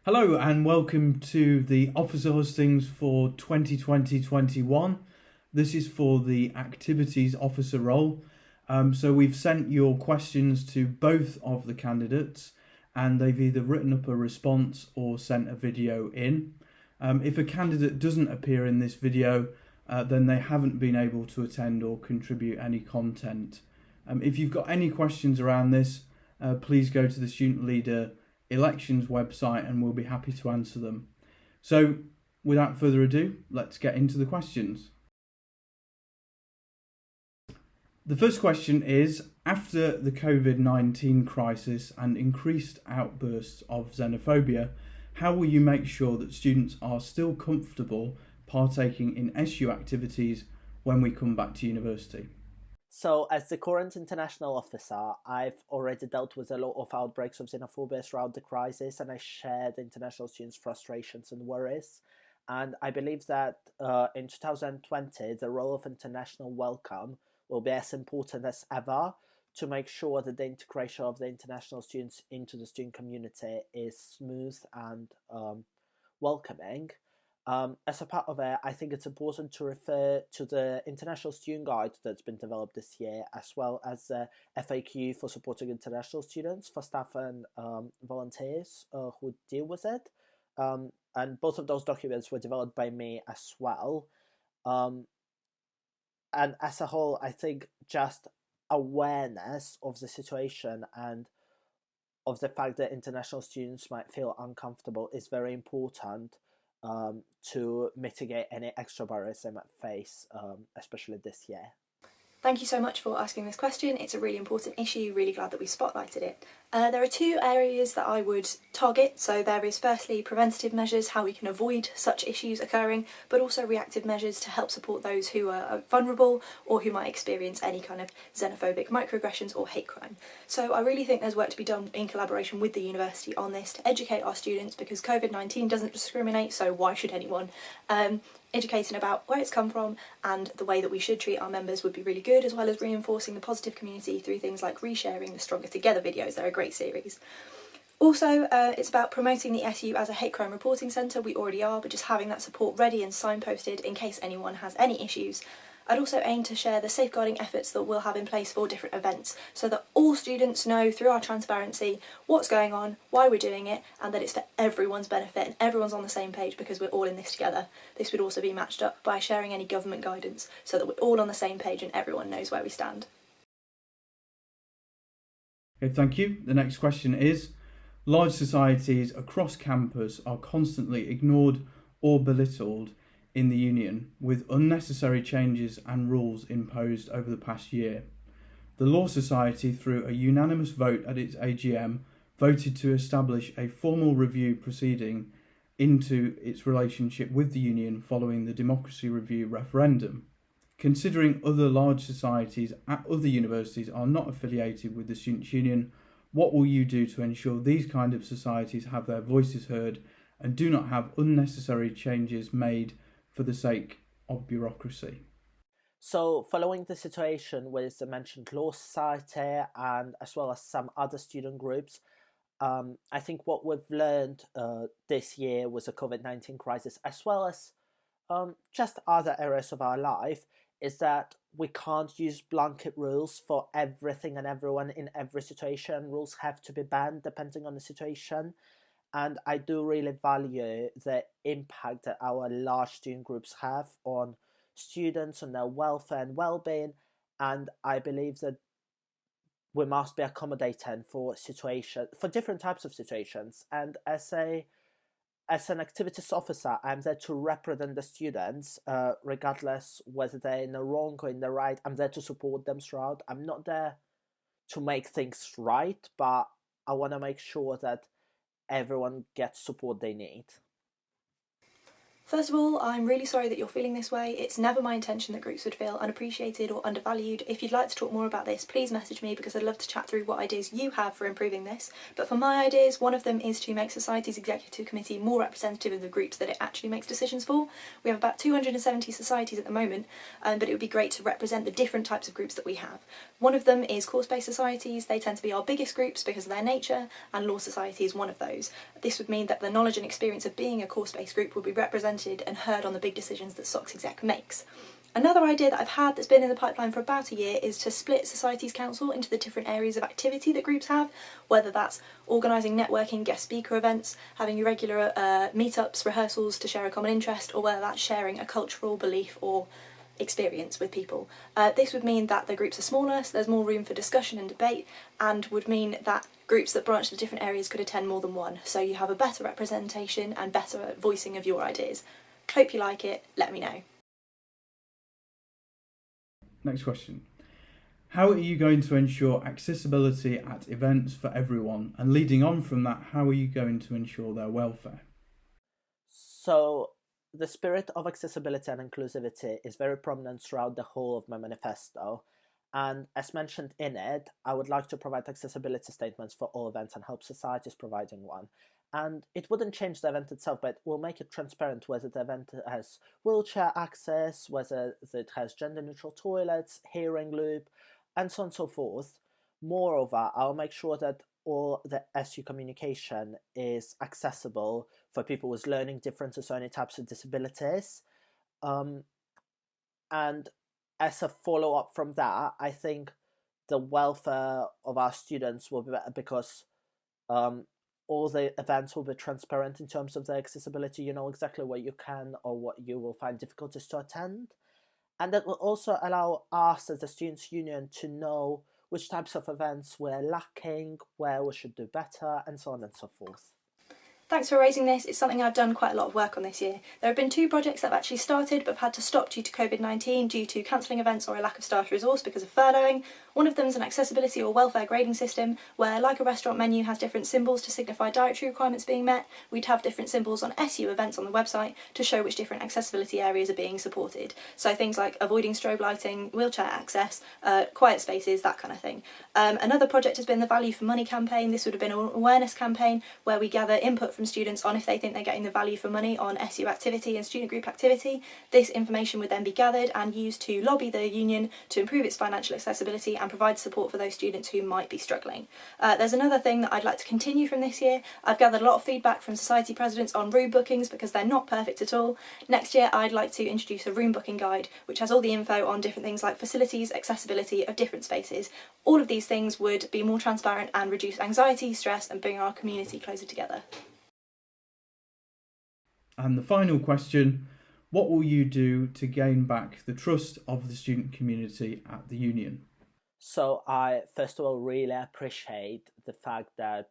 Hello and welcome to the Officer Hustings for 2020-21. This is for the Activities Officer role. So we've sent your questions to both of the candidates and they've either written up a response or sent a video in. If a candidate doesn't appear in this video, then they haven't been able to attend or contribute any content. If you've got any questions around this, please go to the Student Leader Elections website and we'll be happy to answer them. So without further ado, let's get into the questions. The first question is, after the COVID-19 crisis and increased outbursts of xenophobia, how will you make sure that students are still comfortable partaking in SU activities when we come back to university? So, as the current international officer, I've already dealt with a lot of outbreaks of xenophobia throughout the crisis, and I share the international students' frustrations and worries. And I believe that in 2020, the role of international welcome will be as important as ever to make sure that the integration of the international students into the student community is smooth and welcoming. As a part of it, I think it's important to refer to the International Student Guide that's been developed this year, as well as the FAQ for supporting international students for staff and volunteers who deal with it. And both of those documents were developed by me as well. And as a whole, I think just awareness of the situation and of the fact that international students might feel uncomfortable is very important. To mitigate any extra barriers they might face, especially this year. Thank you so much for asking this question. It's a really important issue, really glad that we spotlighted it. There are two areas that I would target. So there is firstly preventative measures, how we can avoid such issues occurring, but also reactive measures to help support those who are vulnerable or who might experience any kind of xenophobic microaggressions or hate crime. So I really think there's work to be done in collaboration with the university on this to educate our students, because COVID-19 doesn't discriminate, so why should anyone? Educating about where it's come from and the way that we should treat our members would be really good, as well as reinforcing the positive community through things like resharing the Stronger Together videos. They're a great series. Also, it's about promoting the SU as a hate crime reporting centre. We already are, but just having that support ready and signposted in case anyone has any issues. I'd also aim to share the safeguarding efforts that we'll have in place for different events, so that all students know through our transparency what's going on, why we're doing it, and that it's for everyone's benefit and everyone's on the same page because we're all in this together. This would also be matched up by sharing any government guidance so that we're all on the same page and everyone knows where we stand. Okay, thank you. The next question is, large societies across campus are constantly ignored or belittled in the union, with unnecessary changes and rules imposed over the past year. The Law Society, through a unanimous vote at its AGM, voted to establish a formal review proceeding into its relationship with the union following the Democracy Review referendum. Considering other large societies at other universities are not affiliated with the Students' Union, what will you do to ensure these kind of societies have their voices heard and do not have unnecessary changes made for the sake of bureaucracy? So, following the situation with the mentioned Law Society and as well as some other student groups, I think what we've learned this year with the COVID-19 crisis, as well as just other areas of our life, is that we can't use blanket rules for everything and everyone in every situation. Rules have to be banned depending on the situation. And I do really value the impact that our large student groups have on students, on their welfare and well-being. And I believe that we must be accommodating for different types of situations. And as an activities officer, I'm there to represent the students, regardless whether they're in the wrong or in the right. I'm there to support them throughout. I'm not there to make things right, but I want to make sure that everyone gets support they need. First of all, I'm really sorry that you're feeling this way. It's never my intention that groups would feel unappreciated or undervalued. If you'd like to talk more about this, please message me because I'd love to chat through what ideas you have for improving this. But for my ideas, one of them is to make Society's Executive Committee more representative of the groups that it actually makes decisions for. We have about 270 societies at the moment, but it would be great to represent the different types of groups that we have. One of them is course-based societies. They tend to be our biggest groups because of their nature, and Law Society is one of those. This would mean that the knowledge and experience of being a course-based group would be represented and heard on the big decisions that SOCS Exec makes. Another idea that I've had that's been in the pipeline for about a year is to split Societies Council into the different areas of activity that groups have, whether that's organising networking, guest speaker events, having irregular meetups, rehearsals to share a common interest, or whether that's sharing a cultural belief or experience with people. This would mean that the groups are smaller, so there's more room for discussion and debate, and would mean that groups that branch to different areas could attend more than one, so you have a better representation and better voicing of your ideas. Hope you like it, let me know. Next question. How are you going to ensure accessibility at events for everyone? And leading on from that, how are you going to ensure their welfare? So, the spirit of accessibility and inclusivity is very prominent throughout the whole of my manifesto. And as mentioned in it, I would like to provide accessibility statements for all events and help societies providing one. And it wouldn't change the event itself, but it will make it transparent whether the event has wheelchair access, whether it has gender-neutral toilets, hearing loop, and so on and so forth. Moreover, I'll make sure that all the SU communication is accessible for people with learning differences or any types of disabilities. And as a follow-up from that, I think the welfare of our students will be better because all the events will be transparent in terms of their accessibility. You know exactly what you can or what you will find difficulties to attend. And that will also allow us as the Students' Union to know which types of events we're lacking, where we should do better, and so on and so forth. Thanks for raising this. It's something I've done quite a lot of work on this year. There have been 2 projects that have actually started but have had to stop due to COVID-19 due to cancelling events or a lack of staff resource because of furloughing. One of them is an accessibility or welfare grading system where, like a restaurant menu has different symbols to signify dietary requirements being met, we'd have different symbols on SU events on the website to show which different accessibility areas are being supported. So things like avoiding strobe lighting, wheelchair access, quiet spaces, that kind of thing. Another project has been the Value for Money campaign. This would have been an awareness campaign where we gather input from students on if they think they're getting the value for money on SU activity and student group activity. This information would then be gathered and used to lobby the union to improve its financial accessibility and provide support for those students who might be struggling. There's another thing that I'd like to continue from this year. I've gathered a lot of feedback from society presidents on room bookings because they're not perfect at all. Next year I'd like to introduce a room booking guide which has all the info on different things like facilities, accessibility of different spaces. All of these things would be more transparent and reduce anxiety, stress, and bring our community closer together. And the final question, what will you do to gain back the trust of the student community at the union? So I, first of all, really appreciate the fact that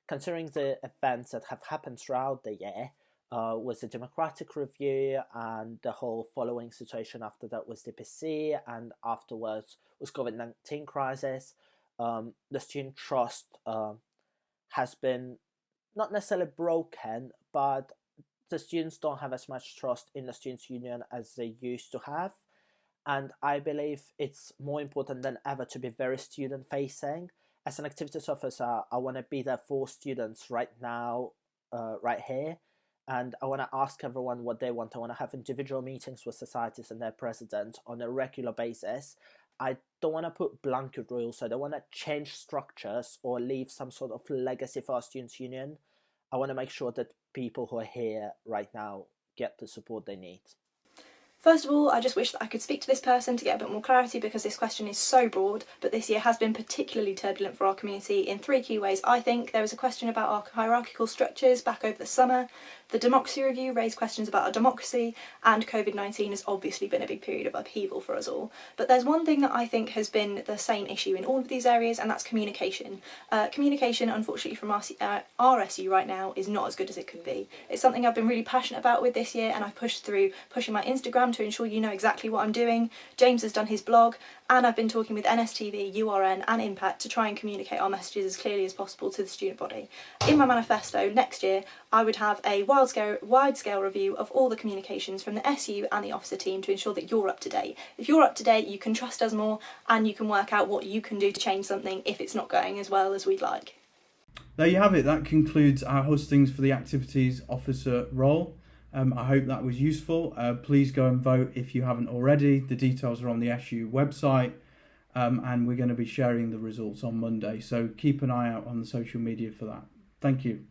considering the events that have happened throughout the year, was the democratic review and the whole following situation after that was DPC and afterwards was COVID-19 crisis, the student trust has been not necessarily broken, but the students don't have as much trust in the Students' Union as they used to have. And I believe it's more important than ever to be very student-facing. As an activities officer, I want to be there for students right now, right here. And I want to ask everyone what they want. I want to have individual meetings with societies and their president on a regular basis. I don't want to put blanket rules. I don't want to change structures or leave some sort of legacy for our Students' Union. I want to make sure that people who are here right now get the support they need. First of all, I just wish that I could speak to this person to get a bit more clarity because this question is so broad, but this year has been particularly turbulent for our community in 3 key ways. I think there was a question about our hierarchical structures back over the summer, the democracy review raised questions about our democracy, and COVID-19 has obviously been a big period of upheaval for us all. But there's one thing that I think has been the same issue in all of these areas, and that's communication. Communication, unfortunately, from our SU right now is not as good as it could be. It's something I've been really passionate about with this year, and I've pushed through pushing my Instagram to ensure you know exactly what I'm doing. James has done his blog, and I've been talking with NSTV, URN and Impact to try and communicate our messages as clearly as possible to the student body. In my manifesto next year, I would have a wide-scale review of all the communications from the SU and the officer team to ensure that you're up to date. If you're up to date, you can trust us more and you can work out what you can do to change something if it's not going as well as we'd like. There you have it. That concludes our hustings for the activities officer role. I hope that was useful. Please go and vote if you haven't already. The details are on the SU website, and we're going to be sharing the results on Monday. So keep an eye out on the social media for that. Thank you.